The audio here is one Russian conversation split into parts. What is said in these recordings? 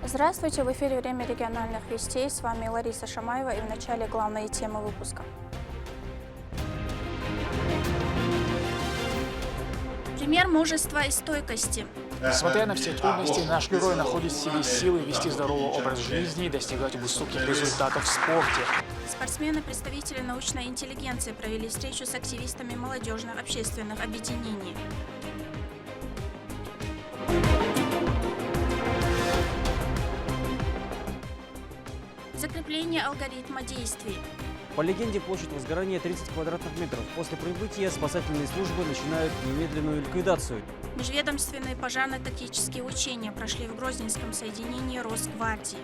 Здравствуйте, в эфире «Время региональных вестей». С вами Лариса Шамаева и в начале главные темы выпуска. Пример мужества и стойкости. Несмотря на все трудности, наш герой находит в себе силы вести здоровый образ жизни и достигать высоких результатов в спорте. Спортсмены, представители научной интеллигенции провели встречу с активистами молодежных общественных объединений. Закрепление алгоритма действий. По легенде, площадь возгорания 30 квадратных метров. После прибытия спасательные службы начинают немедленную ликвидацию. Межведомственные пожарно-тактические учения прошли в Грозненском соединении Росгвардии.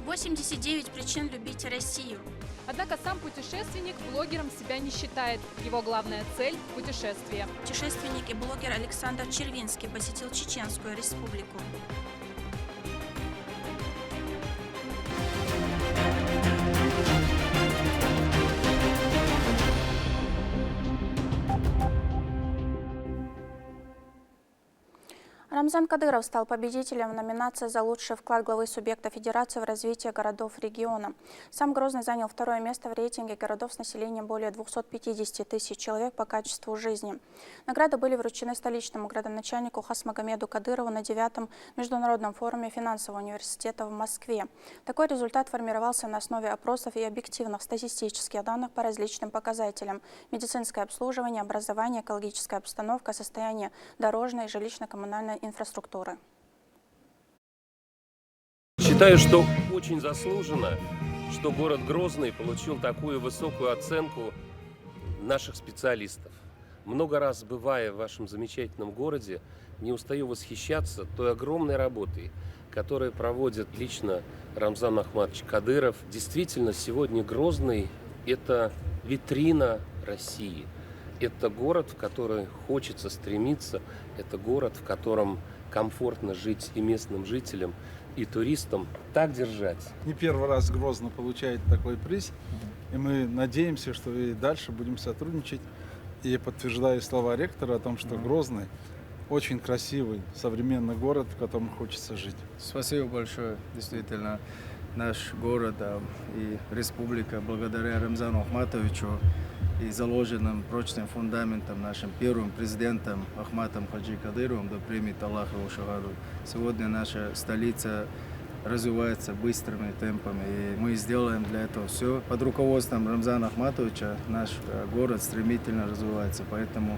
«89 причин любить Россию». Однако сам путешественник блогером себя не считает. Его главная цель – путешествие. Путешественник и блогер Александр Червинский посетил Чеченскую республику. Рамзан Кадыров стал победителем в номинации за лучший вклад главы субъекта Федерации в развитие городов региона. Сам Грозный занял второе место в рейтинге городов с населением более 250 тысяч человек по качеству жизни. Награды были вручены столичному градоначальнику Хасмагомеду Кадырову на 9-м международном форуме финансового университета в Москве. Такой результат формировался на основе опросов и объективных статистических данных по различным показателям: медицинское обслуживание, образование, экологическая обстановка, состояние дорожной и жилищно-коммунальной инфраструктуры. Считаю, что очень заслуженно, что город Грозный получил такую высокую оценку наших специалистов. Много раз, бывая в вашем замечательном городе, не устаю восхищаться той огромной работой, которую проводит лично Рамзан Ахматович Кадыров. Действительно, сегодня Грозный – это витрина России. Это город, в который хочется стремиться, это город, в котором комфортно жить и местным жителям, и туристам. Так держать. Не первый раз Грозный получает такой приз, и мы надеемся, что и дальше будем сотрудничать. И подтверждаю слова ректора о том, что Грозный очень красивый, современный город, в котором хочется жить. Спасибо большое. Действительно, наш город и республика благодаря Рамзану Ахматовичу и заложенным прочным фундаментом нашим первым президентом Ахматом Хаджи Кадыровым, да примет Аллах его шагаду. Сегодня наша столица развивается быстрыми темпами, и мы сделаем для этого все. Под руководством Рамзана Ахматовича наш город стремительно развивается, поэтому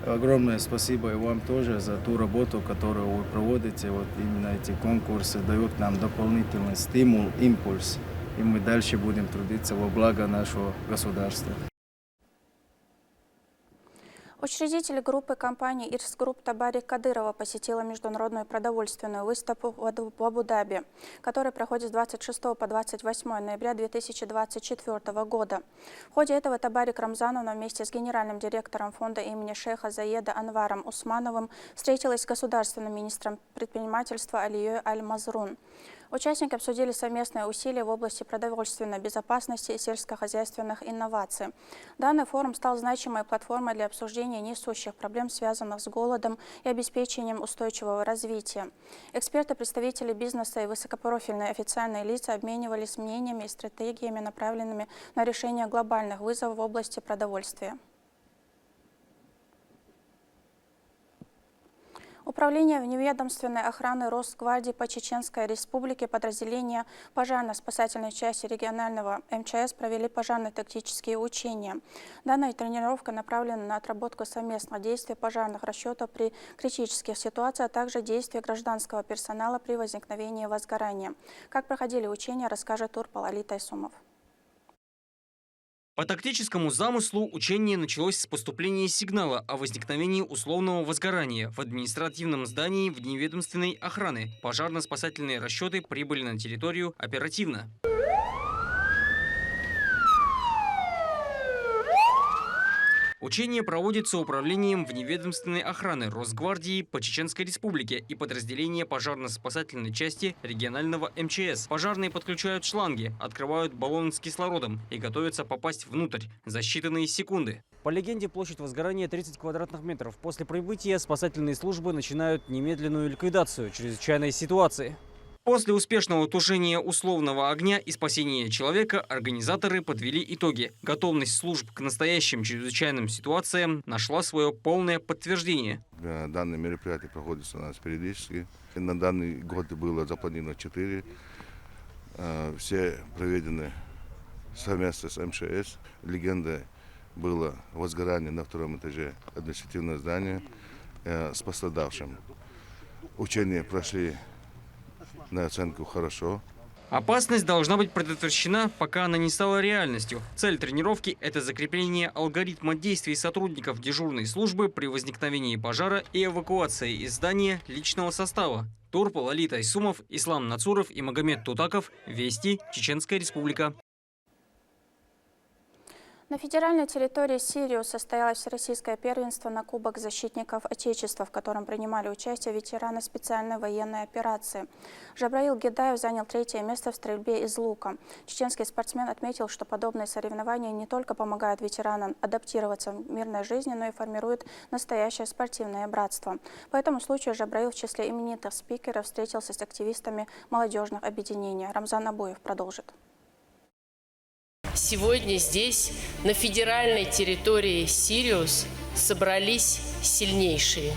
огромное спасибо и вам тоже за ту работу, которую вы проводите. Вот именно эти конкурсы дают нам дополнительный стимул, импульс, и мы дальше будем трудиться во благо нашего государства. Учредитель группы компании «Ирс Групп» Табарик Кадырова посетила международную продовольственную выставку в Абу-Даби, которая проходит с 26 по 28 ноября 2024 года. В ходе этого Табарик Рамзановна вместе с генеральным директором фонда имени шейха Заеда Анваром Усмановым встретилась с государственным министром предпринимательства Алией Аль-Мазрун. Участники обсудили совместные усилия в области продовольственной безопасности и сельскохозяйственных инноваций. Данный форум стал значимой платформой для обсуждения несущих проблем, связанных с голодом и обеспечением устойчивого развития. Эксперты, представители бизнеса и высокопрофильные официальные лица обменивались мнениями и стратегиями, направленными на решение глобальных вызовов в области продовольствия. Управление вневедомственной охраны Росгвардии по Чеченской республике, подразделения пожарно-спасательной части регионального МЧС провели пожарно-тактические учения. Данная тренировка направлена на отработку совместных действий пожарных расчетов при критических ситуациях, а также действий гражданского персонала при возникновении возгорания. Как проходили учения, расскажет Турпал Али Тайсумов. По тактическому замыслу учение началось с поступления сигнала о возникновении условного возгорания в административном здании вневедомственной охраны. Пожарно-спасательные расчеты прибыли на территорию оперативно. Учение проводится управлением вневедомственной охраны Росгвардии по Чеченской республике и подразделения пожарно-спасательной части регионального МЧС. Пожарные подключают шланги, открывают баллон с кислородом и готовятся попасть внутрь за считанные секунды. По легенде, площадь возгорания 30 квадратных метров. После прибытия спасательные службы начинают немедленную ликвидацию чрезвычайной ситуации. После успешного тушения условного огня и спасения человека организаторы подвели итоги. Готовность служб к настоящим чрезвычайным ситуациям нашла свое полное подтверждение. Данное мероприятие проводится у нас периодически. На данный год было запланировано 4. Все проведены совместно с МЧС. Легендой было возгорание на 2-м этаже административного здания с пострадавшим. Учения прошли на оценку хорошо. Опасность должна быть предотвращена, пока она не стала реальностью. Цель тренировки – это закрепление алгоритма действий сотрудников дежурной службы при возникновении пожара и эвакуации из здания личного состава. Турпа, Лолита Айсумов, Ислам Нацуров и Магомед Тутаков. Вести. Чеченская Республика. На федеральной территории Сириус состоялось всероссийское первенство на Кубок защитников Отечества, в котором принимали участие ветераны специальной военной операции. Жабраил Гедаев занял 3-е место в стрельбе из лука. Чеченский спортсмен отметил, что подобные соревнования не только помогают ветеранам адаптироваться в мирной жизни, но и формируют настоящее спортивное братство. По этому случаю Жабраил в числе именитых спикеров встретился с активистами молодежных объединений. Рамзан Абуев продолжит. Сегодня здесь, на федеральной территории Сириус, собрались сильнейшие,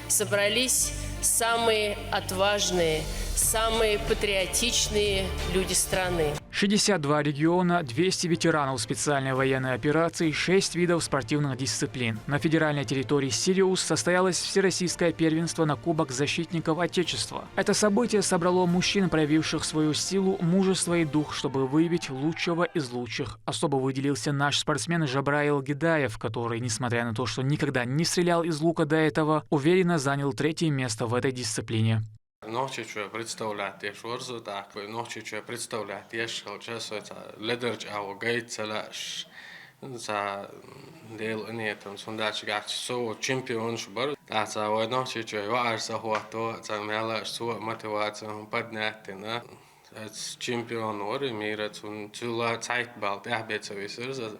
собрались самые отважные, самые патриотичные люди страны. 62 региона, 200 ветеранов специальной военной операции, 6 видов спортивных дисциплин. На федеральной территории Сириус состоялось всероссийское первенство на Кубок защитников Отечества. Это событие собрало мужчин, проявивших свою силу, мужество и дух, чтобы выявить лучшего из лучших. Особо выделился наш спортсмен Жабраил Гедаев, который, несмотря на то, что никогда не стрелял из лука до этого, уверенно занял 3-е место в этой дисциплине. Nohčiču представлять tieši Orzotāku, nohčiču представлять tieši česoca ledarģāvo gaitcelāš za dēlu inietams un dači gāči savu čempionu šubaru. Tācā vai nohčiču vārsa hoto, tā mēlāš savu motivāciju un padnētina. Čempionu arī mīrats un cilvē caitbāl tēbieca visur,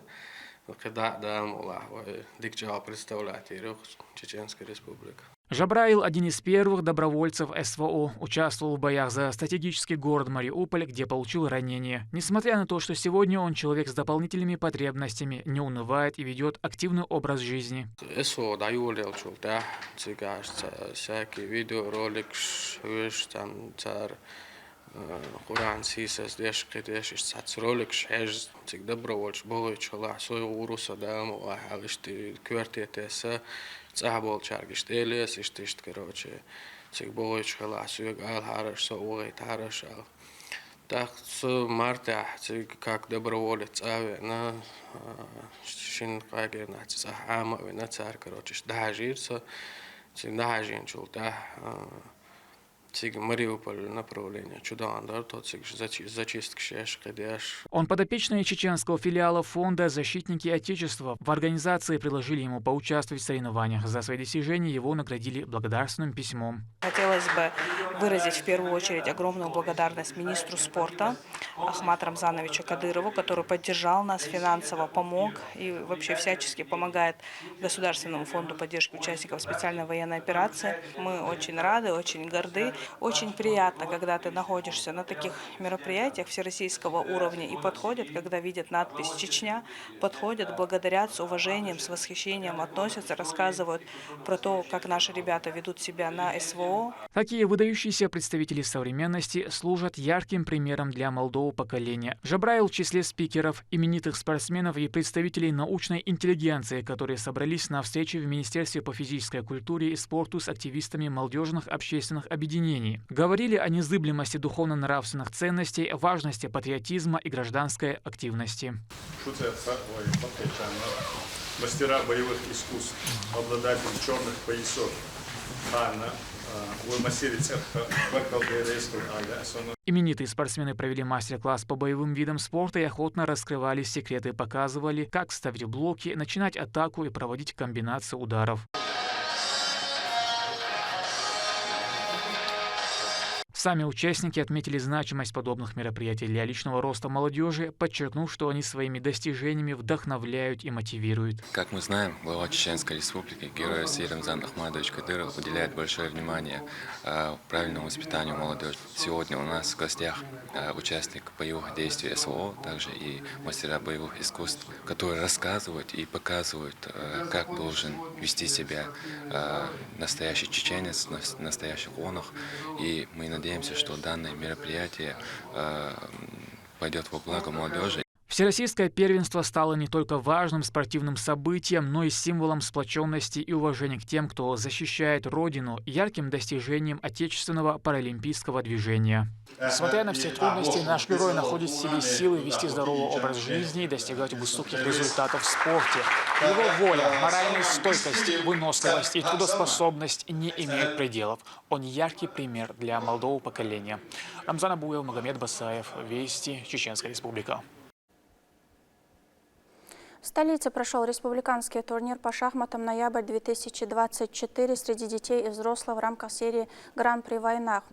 когда дамула vai dikčāvo представлять ir Чеченская Республика. Жабраил – один из первых добровольцев СВО, участвовал в боях за стратегический город Мариуполь, где получил ранение. Несмотря на то, что сегодня он человек с дополнительными потребностями, не унывает и ведет активный образ жизни. СВО даю лелчул, да, цигаш, всякие видеоролики, там, цар, Kurāns īsās tieši tāds roliks, cik добровольч, болойчола, свою уруса даму, алишти квартетес, цаболчаргиш телес, иштишт, короче, цик болойчола, суег алхараш, соугайт харашал. Так, с марта, цик как доброволец, на шин кагернац, ахама, на цар, короче, дажирса, цик дажинчул, да, Он подопечный чеченского филиала фонда «Защитники Отечества». В организации предложили ему поучаствовать в соревнованиях. За свои достижения его наградили благодарственным письмом. Хотелось бы выразить в первую очередь огромную благодарность министру спорта Ахмату Рамзановичу Кадырову, который поддержал нас финансово, помог и вообще всячески помогает Государственному фонду поддержки участников специальной военной операции. Мы очень рады, очень горды. Очень приятно, когда ты находишься на таких мероприятиях всероссийского уровня и подходят, когда видят надпись «Чечня», подходят, благодарят с уважением, с восхищением относятся, рассказывают про то, как наши ребята ведут себя на СВО. Такие выдающиеся представители современности служат ярким примером для молодого поколения. Жабраил в числе спикеров, именитых спортсменов и представителей научной интеллигенции, которые собрались на встрече в Министерстве по физической культуре и спорту с активистами молодежных общественных объединений. Говорили о незыблемости духовно-нравственных ценностей, важности патриотизма и гражданской активности. Мастера боевых искусств, обладатель черных поясов. Именитые спортсмены провели мастер-класс по боевым видам спорта и охотно раскрывали секреты, показывали, как ставить блоки, начинать атаку и проводить комбинации ударов. Сами участники отметили значимость подобных мероприятий для личного роста молодежи, подчеркнув, что они своими достижениями вдохновляют и мотивируют. Как мы знаем, глава Чеченской Республики, герой России Рамзан Ахматович Кадыров уделяет большое внимание правильному воспитанию молодежи. Сегодня у нас в гостях участник боевых действий СВО, также и мастера боевых искусств, которые рассказывают и показывают, как должен вести себя настоящий чеченец, настоящий конах. И мы надеемся, что данное мероприятие пойдет во благо молодежи. Всероссийское первенство стало не только важным спортивным событием, но и символом сплоченности и уважения к тем, кто защищает Родину, ярким достижением отечественного паралимпийского движения. Несмотря на все трудности, наш герой находит в себе силы вести здоровый образ жизни и достигать высоких результатов в спорте. Его воля, моральная стойкость, выносливость и трудоспособность не имеют пределов. Он яркий пример для молодого поколения. Рамзан Абуев, Магомед Басаев, Вести, Чеченская Республика. В столице прошел республиканский турнир по шахматам «Ноябрь-2024» среди детей и взрослых в рамках серии «Гран-при войнах».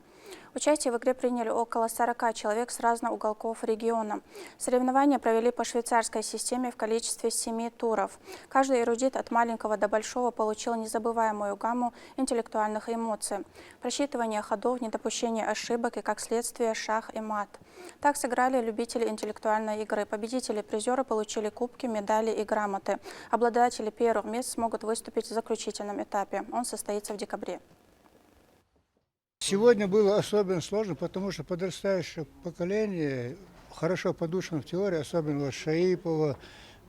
Участие в игре приняли около 40 человек с разных уголков региона. Соревнования провели по швейцарской системе в количестве 7 туров. Каждый эрудит от маленького до большого получил незабываемую гамму интеллектуальных эмоций. Просчитывание ходов, недопущение ошибок и, как следствие, шах и мат. Так сыграли любители интеллектуальной игры. Победители и призеры получили кубки, медали и грамоты. Обладатели первых мест смогут выступить в заключительном этапе. Он состоится в декабре. Сегодня было особенно сложно, потому что подрастающее поколение хорошо подучено в теории, особенно Шаипова,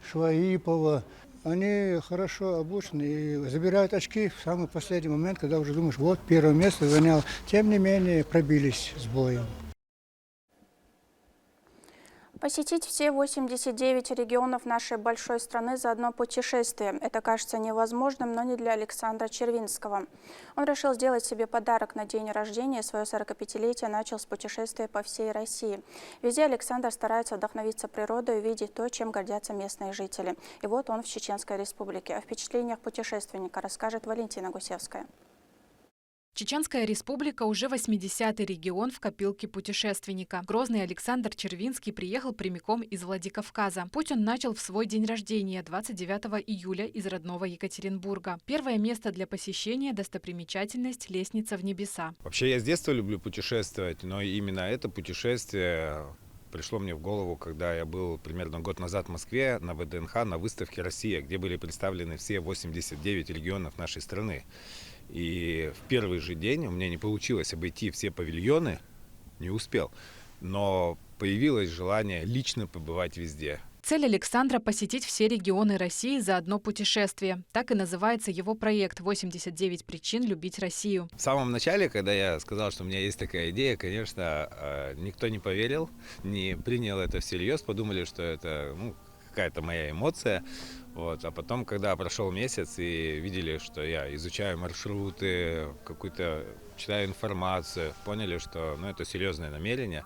Шваипова. Они хорошо обучены и забирают очки в самый последний момент, когда уже думаешь, вот первое место занял. Тем не менее, пробились с боем. Посетить все 89 регионов нашей большой страны за одно путешествие. Это кажется невозможным, но не для Александра Червинского. Он решил сделать себе подарок на день рождения. Свое 45-летие начал с путешествия по всей России. Везде Александр старается вдохновиться природой и увидеть то, чем гордятся местные жители. И вот он в Чеченской Республике. О впечатлениях путешественника расскажет Валентина Гусевская. Чеченская Республика уже 80-й регион в копилке путешественника. Грозный Александр Червинский приехал прямиком из Владикавказа. Путь он начал в свой день рождения, 29 июля, из родного Екатеринбурга. Первое место для посещения – достопримечательность «Лестница в небеса». Вообще я с детства люблю путешествовать, но именно это путешествие пришло мне в голову, когда я был примерно год назад в Москве на ВДНХ, на выставке «Россия», где были представлены все 89 регионов нашей страны. И в первый же день у меня не получилось обойти все павильоны, не успел, но появилось желание лично побывать везде. Цель Александра – посетить все регионы России за одно путешествие. Так и называется его проект «89 причин любить Россию». В самом начале, когда я сказал, что у меня есть такая идея, конечно, никто не поверил, не принял это всерьез, подумали, что это какая-то моя эмоция. Вот. А потом, когда прошел месяц и видели, что я изучаю маршруты, какую-то читаю информацию, поняли, что это серьезное намерение.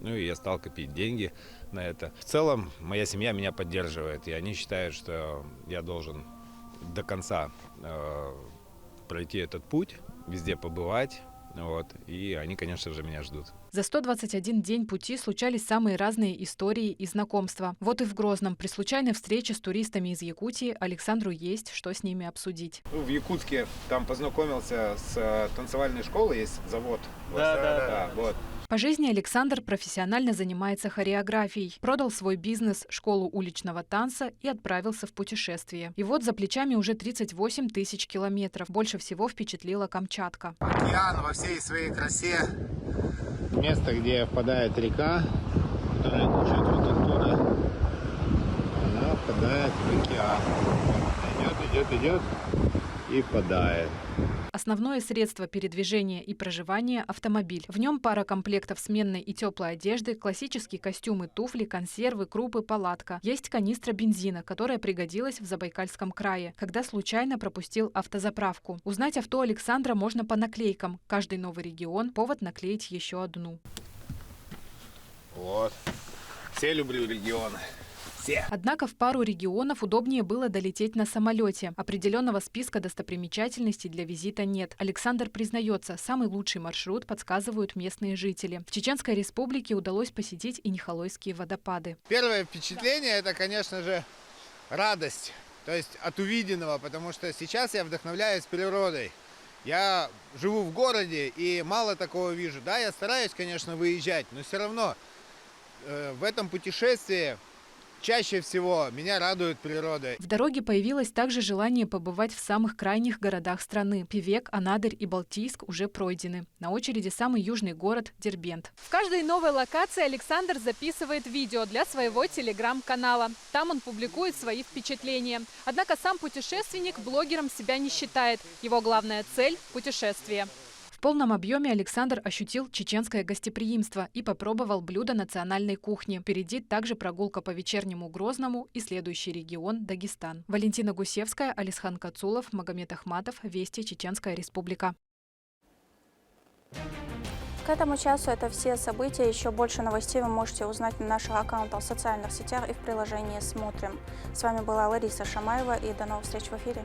И я стал копить деньги на это. В целом, моя семья меня поддерживает, и они считают, что я должен до конца пройти этот путь, везде побывать. И они, конечно же, меня ждут. За 121 день пути случались самые разные истории и знакомства. Вот и в Грозном при случайной встрече с туристами из Якутии Александру есть что с ними обсудить. В Якутске там познакомился с танцевальной школой, есть завод. Да. Вот. По жизни Александр профессионально занимается хореографией. Продал свой бизнес, школу уличного танца и отправился в путешествие. И вот за плечами уже 38 тысяч километров. Больше всего впечатлила Камчатка. Океан во всей своей красе. Место, где впадает река, которая течет вот оттуда. Она впадает в океан. Идет и впадает. Основное средство передвижения и проживания – автомобиль. В нем пара комплектов сменной и теплой одежды, классические костюмы, туфли, консервы, крупы, палатка. Есть канистра бензина, которая пригодилась в Забайкальском крае, когда случайно пропустил автозаправку. Узнать авто Александра можно по наклейкам. Каждый новый регион – повод наклеить еще одну. Вот. Все люблю регионы. все. Однако в пару регионов удобнее было долететь на самолете. Определенного списка достопримечательностей для визита нет. Александр признается, самый лучший маршрут подсказывают местные жители. В Чеченской Республике удалось посетить и Нихалойские водопады. Первое впечатление – это, конечно же, радость, то есть от увиденного, потому что сейчас я вдохновляюсь природой. Я живу в городе и мало такого вижу. Да, я стараюсь, конечно, выезжать, но все равно в этом путешествии чаще всего меня радует природа. В дороге появилось также желание побывать в самых крайних городах страны. Певек, Анадырь и Балтийск уже пройдены. На очереди самый южный город Дербент. В каждой новой локации Александр записывает видео для своего телеграм-канала. Там он публикует свои впечатления. Однако сам путешественник блогером себя не считает. Его главная цель – путешествие. В полном объеме Александр ощутил чеченское гостеприимство и попробовал блюда национальной кухни. Впереди также прогулка по вечернему Грозному и следующий регион – Дагестан. Валентина Гусевская, Алисхан Кацулов, Магомед Ахматов. Вести, Чеченская Республика. К этому часу это все события. Еще больше новостей вы можете узнать на наших аккаунтах в социальных сетях и в приложении «Смотрим». С вами была Лариса Шамаева и до новых встреч в эфире.